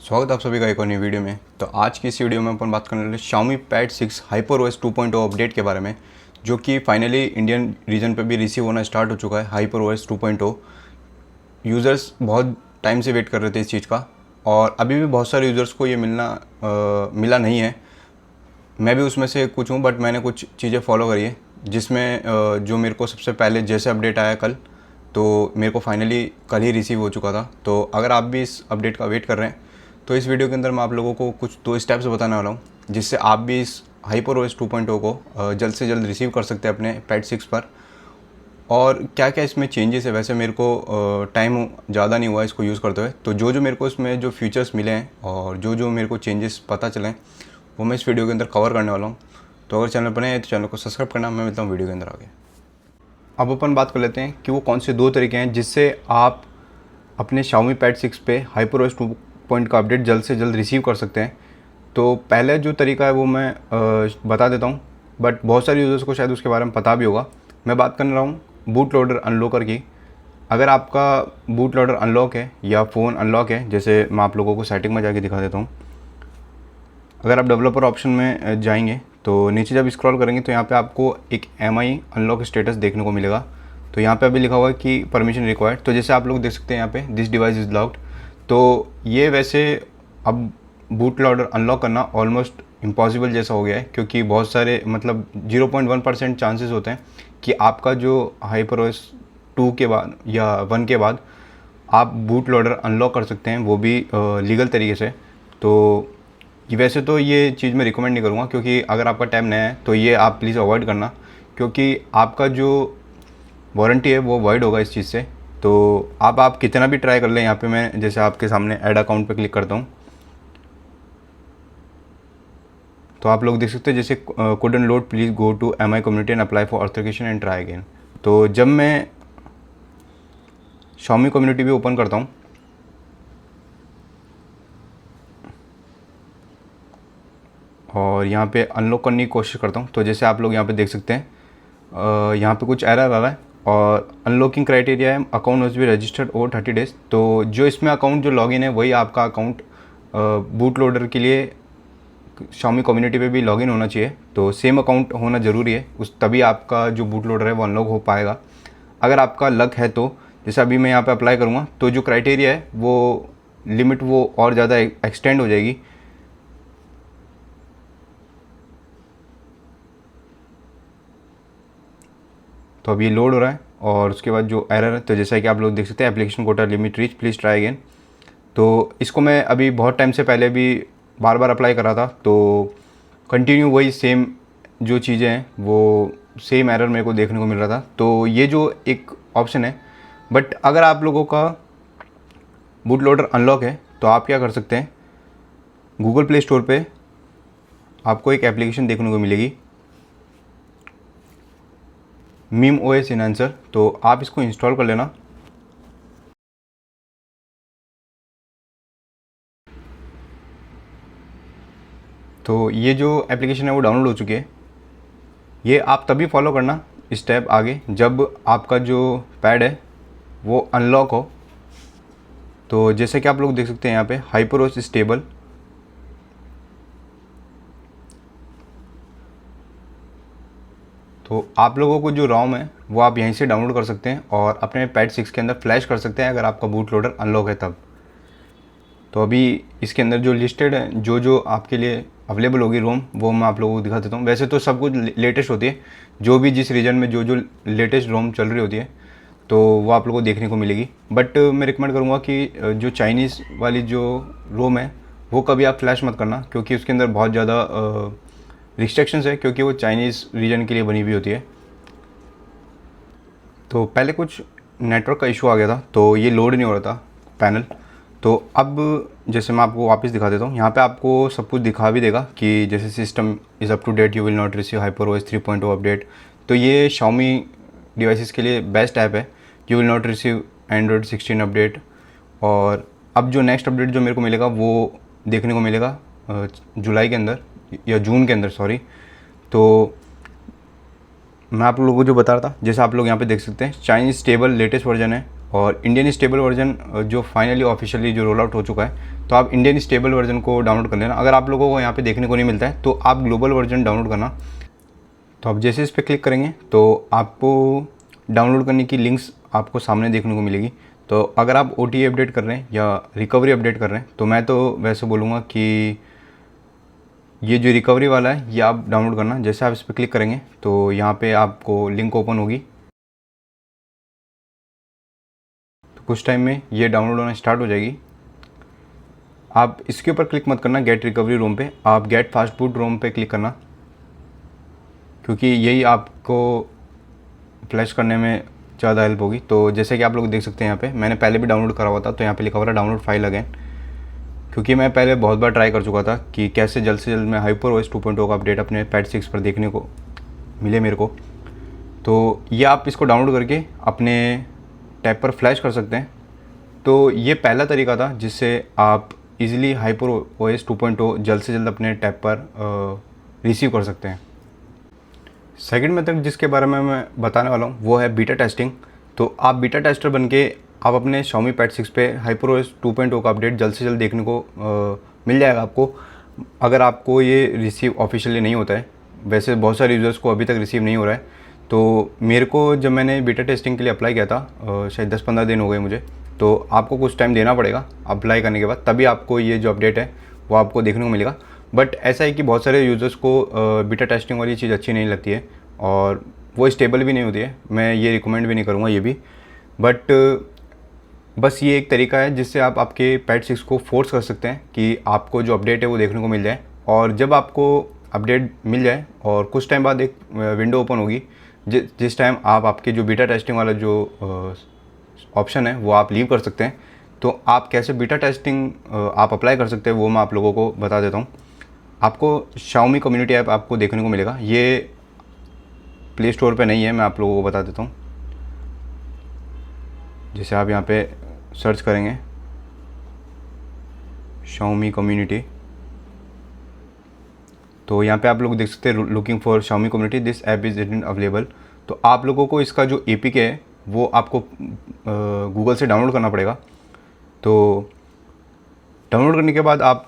स्वागत है आप सभी का एक और नई वीडियो में। तो आज की इस वीडियो में अपन बात करने वाले Xiaomi Pad 6 HyperOS 2.0 अपडेट के बारे में, जो कि फाइनली इंडियन रीजन पे भी रिसीव होना स्टार्ट हो चुका है। HyperOS 2.0 यूज़र्स बहुत टाइम से वेट कर रहे थे इस चीज़ का, और अभी भी बहुत सारे यूज़र्स को ये मिला नहीं है। मैं भी उसमें से कुछ हूँ, बट मैंने कुछ चीज़ें फॉलो करी है, जिसमें जो मेरे को सबसे पहले जैसे अपडेट आया कल, तो मेरे को फाइनली कल ही रिसीव हो चुका था। तो अगर आप भी इस अपडेट का वेट कर रहे हैं, तो इस वीडियो के अंदर मैं आप लोगों को कुछ 2 स्टेप्स बताने वाला हूँ, जिससे आप भी इस HyperOS 2.0 को जल्द से जल्द रिसीव कर सकते हैं अपने पैड 6 पर। और क्या क्या इसमें चेंजेस है। वैसे मेरे को टाइम ज़्यादा नहीं हुआ इसको यूज़ करते हुए, तो जो मेरे को इसमें जो फीचर्स मिले हैं और जो मेरे को चेंजेस पता चले हैं, वो मैं इस वीडियो के अंदर कवर करने वाला हूँ। तो अगर चैनल पर नए हैं तो चैनल को सब्सक्राइब करना। मैं मिलता हूँ वीडियो के अंदर आगे। अब अपन बात कर लेते हैं कि वो कौन से 2 तरीके हैं जिससे आप अपने Xiaomi Pad 6 पे HyperOS 2.0 का अपडेट जल्द से जल्द रिसीव कर सकते हैं। तो पहले जो तरीका है वो मैं बता देता हूँ, बट बहुत सारे यूज़र्स को शायद उसके बारे में पता भी होगा। मैं बात करने रहा हूँ बूट लोडर अनलॉकर की। अगर आपका बूट लोडर अनलॉक है या फ़ोन अनलॉक है, जैसे मैं आप लोगों को सेटिंग में जाके दिखा देता हूँ। अगर आप डेवलपर ऑप्शन में जाएंगे तो नीचे जब स्क्रॉल करेंगे तो यहाँ पे आपको एक MI अनलॉक स्टेटस देखने को मिलेगा। तो यहाँ पे अभी लिखा हुआ है कि परमिशन रिक्वायर्ड। तो जैसे आप लोग देख सकते हैं यहाँ पे दिस डिवाइस इज़ लॉक्ड। तो ये वैसे अब बूट लोडर अनलॉक करना ऑलमोस्ट इम्पॉसिबल जैसा हो गया है, क्योंकि बहुत सारे 0.1% चांसेस होते हैं कि आपका जो HyperOS 2 के बाद या 1 के बाद आप बूट लोडर अनलॉक कर सकते हैं, वो भी लीगल तरीके से। तो वैसे तो ये चीज़ मैं रिकमेंड नहीं करूँगा, क्योंकि अगर आपका टैब नया है तो ये आप प्लीज़ अवॉइड करना, क्योंकि आपका जो वारंटी है वो वॉइड होगा इस चीज़ से। तो आप कितना भी ट्राई कर लें। यहाँ पे मैं जैसे आपके सामने ऐड अकाउंट पे क्लिक करता हूँ, तो आप लोग देख सकते हैं जैसे couldn't load, please go to MI community and apply for authentication and try again. तो जब मैं Xiaomi कम्युनिटी भी ओपन करता हूँ और यहाँ पे अनलॉक करने की कोशिश करता हूँ, तो जैसे आप लोग यहाँ पे देख सकते हैं यहाँ पे कुछ एरर आ रहा है और अनलॉकिंग क्राइटेरिया है account must be registered over 30 days. तो जो इसमें अकाउंट जो लॉगिन है वही आपका अकाउंट बूट लोडर के लिए Xiaomi कम्युनिटी पे भी लॉगिन होना चाहिए। तो सेम अकाउंट होना ज़रूरी है, उस तभी आपका जो बूट लोडर है वो अनलॉक हो पाएगा। अगर आपका लक है तो जैसे अभी मैं यहाँ पे अप्लाई करूँगा तो जो क्राइटेरिया है वो लिमिट वो और ज़्यादा एक्सटेंड हो जाएगी। तो अब ये लोड हो रहा है और उसके बाद जो एरर है, तो जैसा कि आप लोग देख सकते हैं application quota limit reach, please try again. तो इसको मैं अभी बहुत टाइम से पहले भी बार बार अप्लाई करा था, तो कंटिन्यू वही सेम जो चीज़ें हैं वो सेम एरर मेरे को देखने को मिल रहा था। तो ये जो एक ऑप्शन है, बट अगर आप लोगों का बूट लोडर अनलॉक है तो आप क्या कर सकते हैं, गूगल प्ले स्टोर पे आपको एक एप्लीकेशन देखने को मिलेगी MemeOS इनहांसर। तो आप इसको इंस्टॉल कर लेना। तो ये जो एप्लीकेशन है वो डाउनलोड हो चुकी है। ये आप तभी फॉलो करना स्टेप आगे जब आपका जो पैड है वो अनलॉक हो। तो जैसे कि आप लोग देख सकते हैं यहाँ पे HyperOS स्टेबल। तो आप लोगों को जो रोम है वो आप यहीं से डाउनलोड कर सकते हैं और अपने पैड 6 के अंदर फ्लैश कर सकते हैं, अगर आपका बूट लोडर अनलॉक है तब। तो अभी इसके अंदर जो लिस्टेड है जो आपके लिए अवेलेबल होगी रोम, वो मैं आप लोगों को दिखा देता हूँ। वैसे तो सब कुछ लेटेस्ट होती है, जो भी जिस रीजन में जो लेटेस्ट रोम चल रही होती है तो वो आप लोगों को देखने को मिलेगी। बट मैं रिकमेंड करूँगा कि जो चाइनीज़ वाली जो रोम है वो कभी आप फ्लैश मत करना, क्योंकि उसके अंदर बहुत ज़्यादा रिस्ट्रिक्शंस है, क्योंकि वो चाइनीज़ रीजन के लिए बनी हुई होती है। तो पहले कुछ नेटवर्क का इशू आ गया था, तो ये लोड नहीं हो रहा था पैनल। तो अब जैसे मैं आपको वापस दिखा देता हूँ, यहाँ पे आपको सब कुछ दिखा भी देगा कि जैसे system is up to date, you will not receive HyperOS 3.0 update. तो ये Xiaomi डिवाइसेस के लिए बेस्ट ऐप है। You will not receive Android 16 update. और अब जो नेक्स्ट अपडेट जो मेरे को मिलेगा वो देखने को मिलेगा जुलाई के अंदर या जून के अंदर, सॉरी। तो मैं आप लोगों को जो बता रहा था, जैसे आप लोग यहाँ पे देख सकते हैं चाइनीज़ स्टेबल लेटेस्ट वर्जन है और इंडियन स्टेबल वर्जन जो फाइनली ऑफिशियली जो रोल आउट हो चुका है, तो आप इंडियन स्टेबल वर्जन को डाउनलोड कर लेना। अगर आप लोगों को यहाँ पे देखने को नहीं मिलता है तो आप ग्लोबल वर्जन डाउनलोड करना। तो आप जैसे इस पर क्लिक करेंगे तो आपको डाउनलोड करने की लिंक्स आपको सामने देखने को मिलेगी। तो अगर आप OTA अपडेट कर रहे हैं या रिकवरी अपडेट कर रहे हैं तो मैं तो वैसे बोलूँगा कि ये जो रिकवरी वाला है ये आप डाउनलोड करना। जैसे आप इस पर क्लिक करेंगे तो यहाँ पे आपको लिंक ओपन होगी। तो कुछ टाइम में ये डाउनलोड होना स्टार्ट हो जाएगी। आप इसके ऊपर क्लिक मत करना गेट रिकवरी रोम पे, आप गेट फास्ट बूट रोम पे क्लिक करना, क्योंकि यही आपको फ्लैश करने में ज़्यादा हेल्प होगी। तो जैसे कि आप लोग देख सकते हैं यहाँ पे मैंने पहले भी डाउनलोड करा हुआ था, तो यहाँ पे लिखा हुआ था डाउनलोड फाइल अगेन, क्योंकि मैं पहले बहुत बार ट्राई कर चुका था कि कैसे जल्द से जल्द मैं HyperOS 2.0 का अपडेट अपने पैड 6 पर देखने को मिले मेरे को। तो ये आप इसको डाउनलोड करके अपने टैब पर फ्लैश कर सकते हैं। तो ये पहला तरीका था जिससे आप इजीली HyperOS 2.0 जल्द से जल्द अपने टैब पर रिसीव कर सकते हैं। सेकंड मेथड जिसके बारे में मैं बताने वाला हूँ वो है बीटा टेस्टिंग। तो आप बीटा टेस्टर बन के आप अपने Xiaomi पैड 6 पे HyperOS 2.0 का अपडेट जल्द से जल्द देखने को मिल जाएगा आपको, अगर आपको ये रिसीव ऑफिशियली नहीं होता है। वैसे बहुत सारे यूज़र्स को अभी तक रिसीव नहीं हो रहा है। तो मेरे को जब मैंने बीटा टेस्टिंग के लिए अप्लाई किया था शायद 10-15 दिन हो गए मुझे, तो आपको कुछ टाइम देना पड़ेगा अप्लाई करने के बाद, तभी आपको ये जो अपडेट है वो आपको देखने को मिलेगा। बट ऐसा है कि बहुत सारे यूज़र्स को बीटा टेस्टिंग वाली चीज़ अच्छी नहीं लगती है और वो स्टेबल भी नहीं होती है। मैं ये रिकमेंड भी नहीं करूँगा ये भी, बट बस ये एक तरीका है जिससे आप आपके पैड 6 को फोर्स कर सकते हैं कि आपको जो अपडेट है वो देखने को मिल जाए। और जब आपको अपडेट मिल जाए और कुछ टाइम बाद एक विंडो ओपन होगी जिस टाइम आप आपके जो बीटा टेस्टिंग वाला जो ऑप्शन है वो आप लीव कर सकते हैं। तो आप कैसे बीटा टेस्टिंग आप अप्लाई कर सकते हैं वो मैं आप लोगों को बता देता हूँ। आपको Xiaomi कम्युनिटी ऐप आपको देखने को मिलेगा, ये प्ले स्टोर पे नहीं है, मैं आप लोगों को बता देता हूँ। जैसे आप यहाँ पे सर्च करेंगे Xiaomi कम्युनिटी, तो यहाँ पे आप लोग देख सकते हैं looking for Xiaomi community, this app is it available. तो आप लोगों को इसका जो APK है वो आपको गूगल से डाउनलोड करना पड़ेगा। तो डाउनलोड करने के बाद आप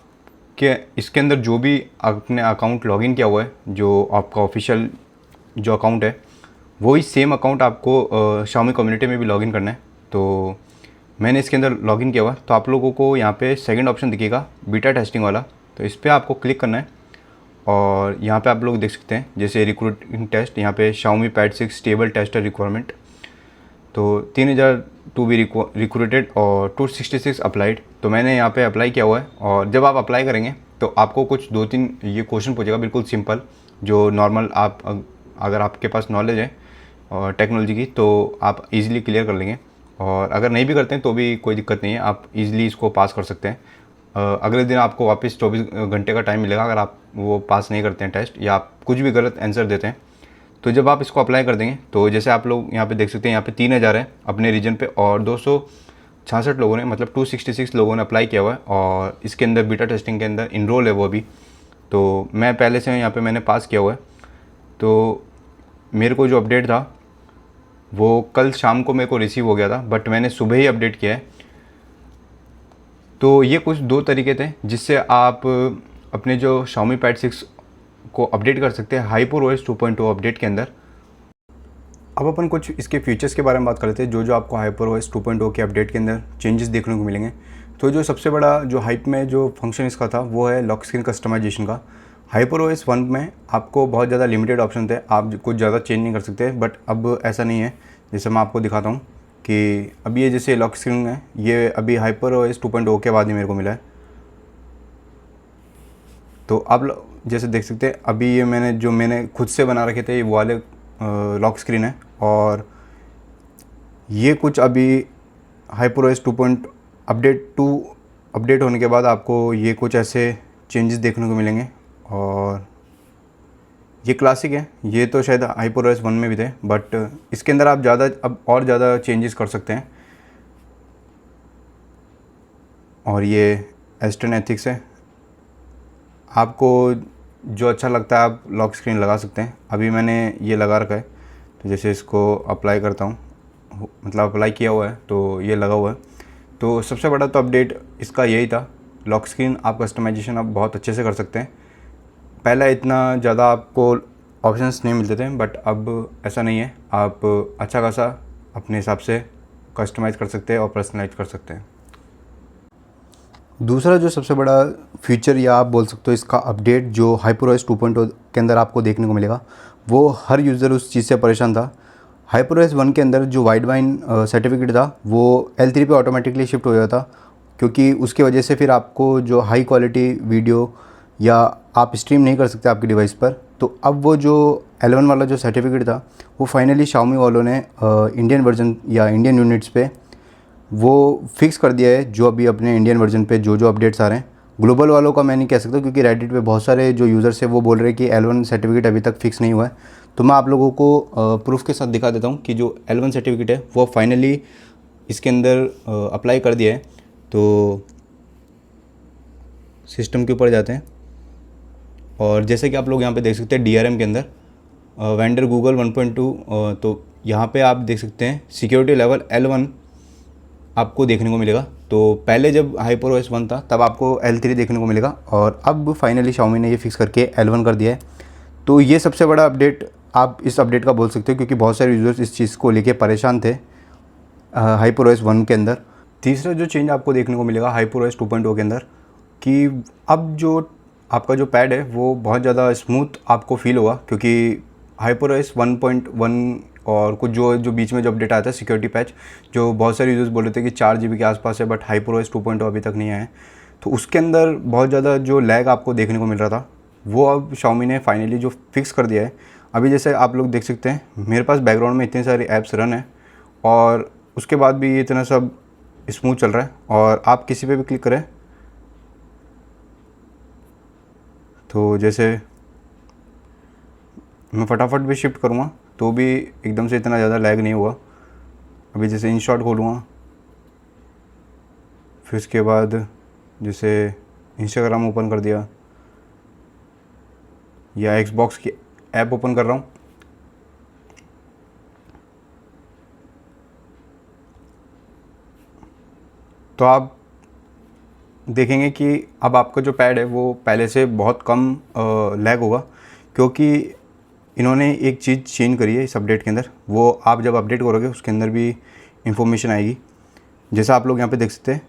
के इसके अंदर जो भी अपने अकाउंट लॉगिन किया हुआ है, जो आपका ऑफिशियल जो अकाउंट है, वही सेम अकाउंट आपको Xiaomi कम्युनिटी में भी लॉगिन करना है। तो मैंने इसके अंदर लॉगिन किया हुआ, तो आप लोगों को यहाँ पे सेकंड ऑप्शन दिखेगा बीटा टेस्टिंग वाला, तो इस पर आपको क्लिक करना है। और यहाँ पे आप लोग देख सकते हैं जैसे रिक्रूटिंग टेस्ट, यहाँ पे Xiaomi pad 6 stable tester requirement, तो 3000 टू बी रिक्रूटेड और 266 अप्लाइड। तो मैंने यहाँ पे अप्लाई किया हुआ है। और जब आप अप्लाई करेंगे तो आपको कुछ 2-3 ये क्वेश्चन पूछेगा, बिल्कुल सिंपल, जो नॉर्मल आप अगर आपके पास नॉलेज है और टेक्नोलॉजी की तो आप इजीली क्लियर कर लेंगे। और अगर नहीं भी करते हैं तो भी कोई दिक्कत नहीं है, आप इजीली इसको पास कर सकते हैं। अगले दिन आपको वापस 24 घंटे का टाइम मिलेगा अगर आप वो पास नहीं करते हैं टेस्ट या आप कुछ भी गलत आंसर देते हैं। तो जब आप इसको अप्लाई कर देंगे तो जैसे आप लोग यहाँ पे देख सकते हैं, यहाँ पे 3000 है अपने रीजन पे और 266 लोगों ने, मतलब 266 लोगों ने अप्लाई किया हुआ है। और इसके अंदर बीटा टेस्टिंग के अंदर इनरोल है वो अभी, तो मैं पहले से यहाँ पे मैंने पास किया हुआ है। तो मेरे को जो अपडेट था वो कल शाम को मेरे को रिसीव हो गया था, बट मैंने सुबह ही अपडेट किया है। तो ये कुछ 2 तरीके थे जिससे आप अपने जो Xiaomi पैड 6 को अपडेट कर सकते हैं HyperOS 2.0 अपडेट के अंदर। अब अपन कुछ इसके फीचर्स के बारे में बात कर लेते हैं जो आपको HyperOS 2.0 के अपडेट के अंदर चेंजेस देखने को मिलेंगे। तो जो सबसे बड़ा जो हाइप में जो फंक्शन इसका था वो है लॉक स्क्रीन कस्टमाइजेशन का। HyperOS 1 में आपको बहुत ज़्यादा लिमिटेड ऑप्शन थे, आप कुछ ज़्यादा चेंज नहीं कर सकते, बट अब ऐसा नहीं है। जैसे मैं आपको दिखाता हूँ कि अब ये जैसे लॉक स्क्रीन है, ये अभी HyperOS 2.0 के बाद ही मेरे को मिला है। तो आप जैसे देख सकते हैं अभी ये मैंने खुद से बना रखे थे ये वाले लॉक स्क्रीन है। और ये कुछ अभी HyperOS 2. अपडेट होने के बाद आपको ये कुछ ऐसे चेंजेस देखने को मिलेंगे। और ये क्लासिक है, ये तो शायद HyperOS 1 में भी थे, बट इसके अंदर आप अब और ज़्यादा चेंजेस कर सकते हैं। और ये एस्टर्न एथिक्स है, आपको जो अच्छा लगता है आप लॉक स्क्रीन लगा सकते हैं। अभी मैंने ये लगा रखा है, तो जैसे इसको अप्लाई करता हूँ मतलब अप्लाई किया हुआ है, तो ये लगा हुआ है। तो सबसे बड़ा तो अपडेट इसका यही था, लॉक स्क्रीन आप कस्टमाइजेशन आप बहुत अच्छे से कर सकते हैं। पहले इतना ज़्यादा आपको ऑप्शंस नहीं मिलते थे, बट अब ऐसा नहीं है, आप अच्छा खासा अपने हिसाब से कस्टमाइज़ कर सकते हैं और पर्सनलाइज कर सकते हैं। दूसरा जो सबसे बड़ा फीचर या आप बोल सकते हो इसका अपडेट जो HyperOS 2.0 के अंदर आपको देखने को मिलेगा, वो हर यूज़र उस चीज़ से परेशान था। HyperOS 1 के अंदर जो वाइड वाइन सर्टिफिकेट था वो L3 पे ऑटोमेटिकली शिफ्ट हो जाता, क्योंकि उसकी वजह से फिर आपको जो हाई क्वालिटी वीडियो या आप स्ट्रीम नहीं कर सकते आपके डिवाइस पर। तो अब वो जो L1 वाला जो सर्टिफिकेट था वो फाइनली Xiaomi वालों ने इंडियन वर्जन या इंडियन यूनिट्स पे वो फिक्स कर दिया है। जो अभी अपने इंडियन वर्जन पे जो जो अपडेट्स आ रहे हैं, ग्लोबल वालों का मैं नहीं कह सकता, क्योंकि रेडिट पे बहुत सारे जो यूज़र्स हैं वो बोल रहे हैं कि L1 सर्टिफिकेट अभी तक फिक्स नहीं हुआ है। तो मैं आप लोगों को प्रूफ के साथ दिखा देता हूँ कि जो L1 सर्टिफिकेट है वो फाइनली इसके अंदर अप्लाई कर दिया है। तो सिस्टम के ऊपर जाते हैं और जैसे कि आप लोग यहाँ पे देख सकते हैं DRM के अंदर वेंडर गूगल 1.2, तो यहाँ पे आप देख सकते हैं सिक्योरिटी लेवल L1 आपको देखने को मिलेगा। तो पहले जब HyperOS 1 था तब आपको L3 देखने को मिलेगा, और अब फाइनली Xiaomi ने ये फिक्स करके L1 कर दिया है। तो ये सबसे बड़ा अपडेट आप इस अपडेट का बोल सकते हो, क्योंकि बहुत सारे यूज़र्स इस चीज़ को लेके परेशान थे HyperOS 1 के अंदर। तीसरा जो चेंज आपको देखने को मिलेगा HyperOS 2.0 के अंदर, कि अब जो आपका जो पैड है वो बहुत ज़्यादा स्मूथ आपको फील होगा, क्योंकि HyperOS 1.1 और कुछ जो बीच में जो अपडेट आया था सिक्योरिटी पैच, जो बहुत सारे यूज़र्स बोल रहे थे कि 4 GB के आसपास है, बट HyperOS 2.0 अभी तक नहीं आया है। तो उसके अंदर बहुत ज़्यादा जो लैग आपको देखने को मिल रहा था वो अब Xiaomi ने फाइनली जो फिक्स कर दिया है। अभी जैसे आप लोग देख सकते हैं मेरे पास बैकग्राउंड में इतने सारे ऐप्स रन है और उसके बाद भी ये इतना सब स्मूथ चल रहा है, और आप किसी पे भी क्लिक करें तो जैसे मैं फटाफट भी शिफ्ट करूँगा तो भी एकदम से इतना ज़्यादा लैग नहीं हुआ। अभी जैसे InShot खोलूँगा, फिर उसके बाद जैसे Instagram ओपन कर दिया या Xbox की ऐप ओपन कर रहा हूँ, तो आप देखेंगे कि अब आपका जो पैड है वो पहले से बहुत कम लैग होगा, क्योंकि इन्होंने एक चीज़ चेंज करी है इस अपडेट के अंदर। वो आप जब अपडेट करोगे उसके अंदर भी इंफॉर्मेशन आएगी। जैसा आप लोग यहाँ पे देख सकते हैं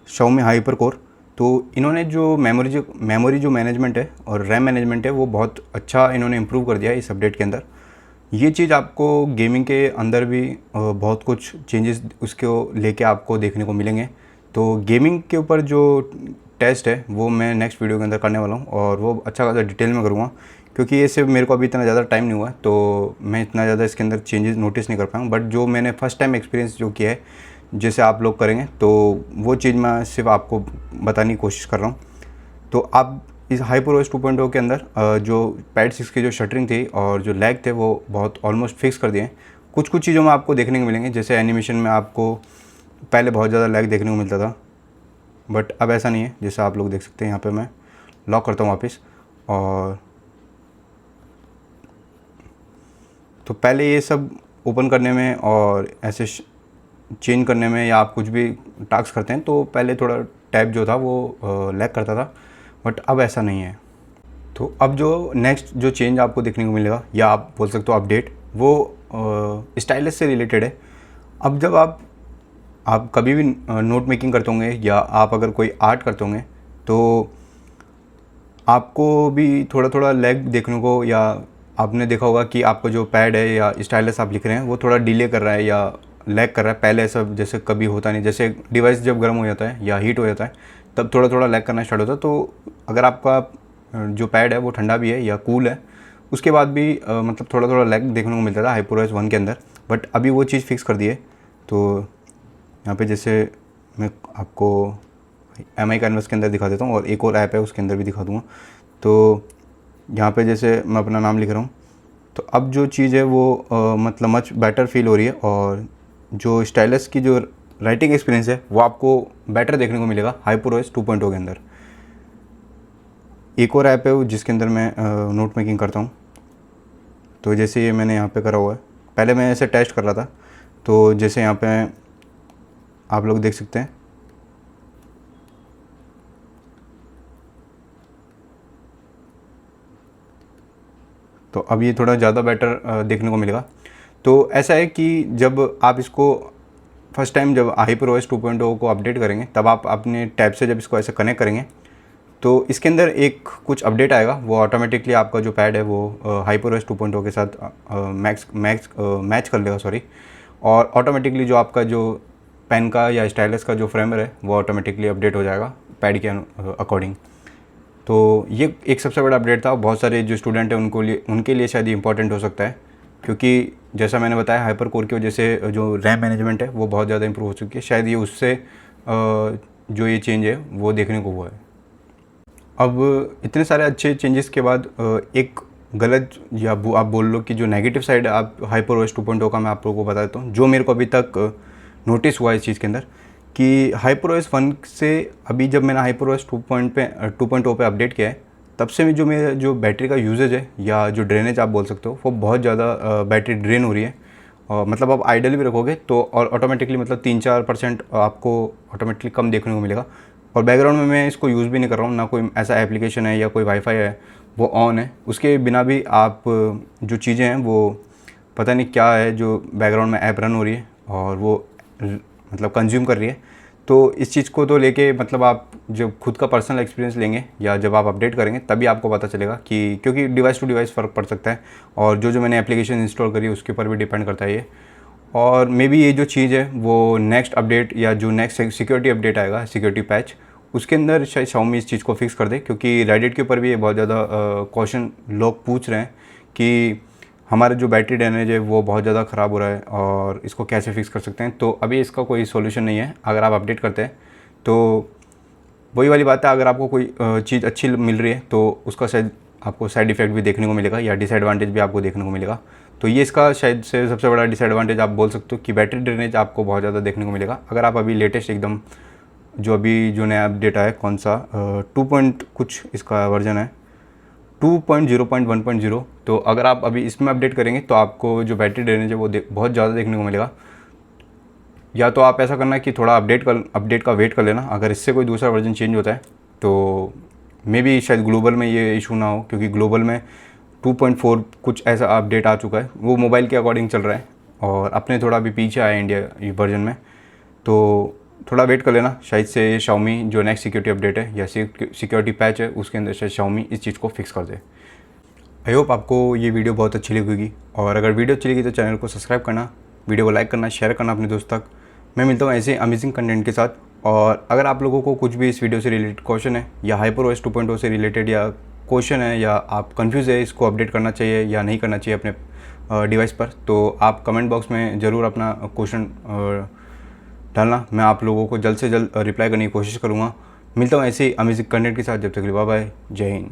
Xiaomi हाइपर कोर, तो इन्होंने जो मेमोरी जो मैनेजमेंट है और रैम मैनेजमेंट है वो बहुत अच्छा इन्होंने इम्प्रूव कर दिया है इस अपडेट के अंदर। ये चीज़ आपको गेमिंग के अंदर भी बहुत कुछ चेंजेस उसको लेके आपको देखने को मिलेंगे। तो गेमिंग के ऊपर जो टेस्ट है वो मैं नेक्स्ट वीडियो के अंदर करने वाला हूँ, और वो अच्छा खासा डिटेल में करूँगा, क्योंकि ये सिर्फ मेरे को अभी इतना ज़्यादा टाइम नहीं हुआ है तो मैं इतना ज़्यादा इसके अंदर चेंजेस नोटिस नहीं कर पाया हूँ। बट जो मैंने फर्स्ट टाइम एक्सपीरियंस जो किया है, जैसे आप लोग करेंगे तो वो चीज़ मैं सिर्फ आपको बताने की कोशिश कर रहा हूँ। तो अब इस HyperOS 2.0 के अंदर जो पैड 6 की जो शटरिंग थी और जो लैग थे वो बहुत ऑलमोस्ट फिक्स कर दिए हैं। कुछ चीज़ों में आपको देखने को मिलेंगे, जैसे एनिमेशन में आपको पहले बहुत ज़्यादा लैग देखने को मिलता था, बट अब ऐसा नहीं है। जैसे आप लोग देख सकते हैं यहाँ पे मैं लॉक करता हूँ वापस, और तो पहले ये सब ओपन करने में और ऐसे चेंज करने में या आप कुछ भी टास्क करते हैं तो पहले थोड़ा टैब जो था वो लैग करता था, बट अब ऐसा नहीं है। तो अब जो नेक्स्ट जो चेंज आपको देखने को मिलेगा या आप बोल सकते हो अपडेट, वो स्टाइलस से रिलेटेड है। अब जब आप कभी भी नोट मेकिंग करते होंगे या आप अगर कोई आर्ट करते होंगे तो आपको भी थोड़ा थोड़ा लैग देखने को, या आपने देखा होगा कि आपका जो पैड है या स्टाइलस आप लिख रहे हैं वो थोड़ा डिले कर रहा है या लैग कर रहा है। पहले ऐसा जैसे कभी होता नहीं, जैसे डिवाइस जब गर्म हो जाता है या हीट हो जाता है तब थोड़ा थोड़ा लैग करना स्टार्ट होता है। तो अगर आपका जो पैड है वो ठंडा भी है या कूल है उसके बाद भी मतलब थोड़ा थोड़ा लैग देखने को मिलता था HyperOS 1 के अंदर, बट अभी वो चीज़ फिक्स कर दी है। तो यहाँ पे जैसे मैं आपको MI कैनवस के अंदर दिखा देता हूँ और एक और ऐप है उसके अंदर भी दिखा दूँगा। तो यहाँ पे जैसे मैं अपना नाम लिख रहा हूँ तो अब जो चीज़ है वो मतलब मच बेटर फील हो रही है, और जो स्टाइलस की जो राइटिंग एक्सपीरियंस है वो आपको बेटर देखने को मिलेगा HyperOS 2.0 के अंदर। एक और ऐप है जिसके अंदर मैं नोट मेकिंग करता हूँ। तो जैसे ये मैंने यहाँ पे करा हुआ है, पहले मैं ऐसे टेस्ट कर रहा था तो जैसे यहाँ पे आप लोग देख सकते हैं, तो अब ये थोड़ा ज़्यादा बेटर देखने को मिलेगा। तो ऐसा है कि जब आप इसको फर्स्ट टाइम जब HyperOS 2.0 को अपडेट करेंगे, तब आप अपने टैब से जब इसको ऐसे कनेक्ट करेंगे तो इसके अंदर एक कुछ अपडेट आएगा, वो ऑटोमेटिकली आपका जो पैड है वो HyperOS 2.0 के साथ मैच कर लेगा, सॉरी। और ऑटोमेटिकली जो आपका जो पेन का या स्टाइलस का जो फ्रेमर है वो ऑटोमेटिकली अपडेट हो जाएगा पैड के अकॉर्डिंग। तो ये एक सबसे बड़ा अपडेट था। बहुत सारे जो स्टूडेंट हैं उनके लिए शायद ये इंपॉर्टेंट हो सकता है, क्योंकि जैसा मैंने बताया हाइपर कोर की वजह से जो रैम मैनेजमेंट है वो बहुत ज़्यादा इंप्रूव हो चुकी है। शायद ये उससे जो ये चेंज है वो देखने को हुआ है। अब इतने सारे अच्छे चेंजेस के बाद एक गलत या आप बोल लो कि जो नेगेटिव साइड आप HyperOS 2.0 का मैं आप लोगों को बता देता हूँ, जो मेरे को अभी तक नोटिस हुआ इस चीज़ के अंदर, कि HyperOS 1 से अभी जब मैंने HyperOS 2.0 पे अपडेट किया है, तब से जो मेरा जो बैटरी का यूजेज है या जो ड्रेनेज आप बोल सकते हो, वो बहुत ज़्यादा बैटरी ड्रेन हो रही है। और मतलब आप आइडल भी रखोगे तो और ऑटोमेटिकली मतलब 3-4% आपको ऑटोमेटिकली कम देखने को मिलेगा। और बैकग्राउंड में मैं इसको यूज़ भी नहीं कर रहा हूँ, ना कोई ऐसा एप्लीकेशन है या कोई वाईफाई है वो ऑन है, उसके बिना भी आप जो चीज़ें हैं वो पता नहीं क्या है जो बैकग्राउंड में ऐप रन हो रही है और वो मतलब कंज्यूम कर रही है। तो इस चीज़ को तो लेके मतलब आप जब खुद का पर्सनल एक्सपीरियंस लेंगे या जब आप अपडेट करेंगे तभी आपको पता चलेगा कि, क्योंकि डिवाइस टू डिवाइस फ़र्क पड़ सकता है और जो मैंने एप्लीकेशन इंस्टॉल करी है उसके ऊपर भी डिपेंड करता है ये। और मे बी ये जो चीज़ है वो नेक्स्ट अपडेट या जो नेक्स्ट सिक्योरिटी अपडेट आएगा, सिक्योरिटी पैच, उसके अंदर शायद Xiaomi इस चीज़ को फिक्स कर दे। क्योंकि रेडिट के ऊपर भी ये बहुत ज़्यादा क्वेश्चन लोग पूछ रहे हैं कि हमारा जो बैटरी डैमेज है वो बहुत ज़्यादा ख़राब हो रहा है और इसको कैसे फिक्स कर सकते हैं। तो अभी इसका कोई सॉल्यूशन नहीं है अगर आप अपडेट करते हैं। तो वही वाली बात है, अगर आपको कोई चीज़ अच्छी मिल रही है तो उसका शायद आपको साइड इफ़ेक्ट भी देखने को मिलेगा या डिसएडवांटेज भी आपको देखने को मिलेगा। तो ये इसका शायद से सबसे बड़ा डिसएडवांटेज आप बोल सकते हो कि बैटरी ड्रेनेज आपको बहुत ज़्यादा देखने को मिलेगा। अगर आप अभी लेटेस्ट एकदम जो नया अपडेट आया है, कौन सा 2 पॉइंट कुछ इसका वर्जन है 2.0.1.0, तो अगर आप अभी इसमें अपडेट करेंगे तो आपको जो बैटरी ड्रेनेज है वो बहुत ज़्यादा देखने को मिलेगा। या तो आप ऐसा करना कि थोड़ा अपडेट का वेट कर लेना, अगर इससे कोई दूसरा वर्जन चेंज होता है तो मे बी शायद ग्लोबल में ये इशू ना हो, क्योंकि ग्लोबल में 2.4 कुछ ऐसा अपडेट आ चुका है, वो मोबाइल के अकॉर्डिंग चल रहा है और अपने थोड़ा अभी पीछे आया इंडिया वर्जन में। तो थोड़ा वेट कर लेना, शायद से Xiaomi जो नेक्स्ट सिक्योरिटी अपडेट है या सिक्योरिटी पैच है उसके अंदर शायद Xiaomi इस चीज़ को फिक्स कर दे। आई होप आपको ये वीडियो बहुत अच्छी लगेगी, और अगर वीडियो अच्छी लगी तो चैनल को सब्सक्राइब करना, वीडियो को लाइक करना, शेयर करना अपने दोस्त तक। मैं मिलता हूँ ऐसे अमेजिंग कंटेंट के साथ। और अगर आप लोगों को कुछ भी इस वीडियो से रिलेटेड क्वेश्चन है या HyperOS 2.0 से रिलेटेड या क्वेश्चन है या आप कंफ्यूज है इसको अपडेट करना चाहिए या नहीं करना चाहिए अपने डिवाइस पर, तो आप कमेंट बॉक्स में ज़रूर अपना क्वेश्चन डालना। मैं आप लोगों को जल्द से जल्द रिप्लाई करने की कोशिश करूँगा। मिलता हूँ ऐसे ही अमेजिंग कंटेंट के साथ, जब तक के लिए बाय बाय, जय हिंद।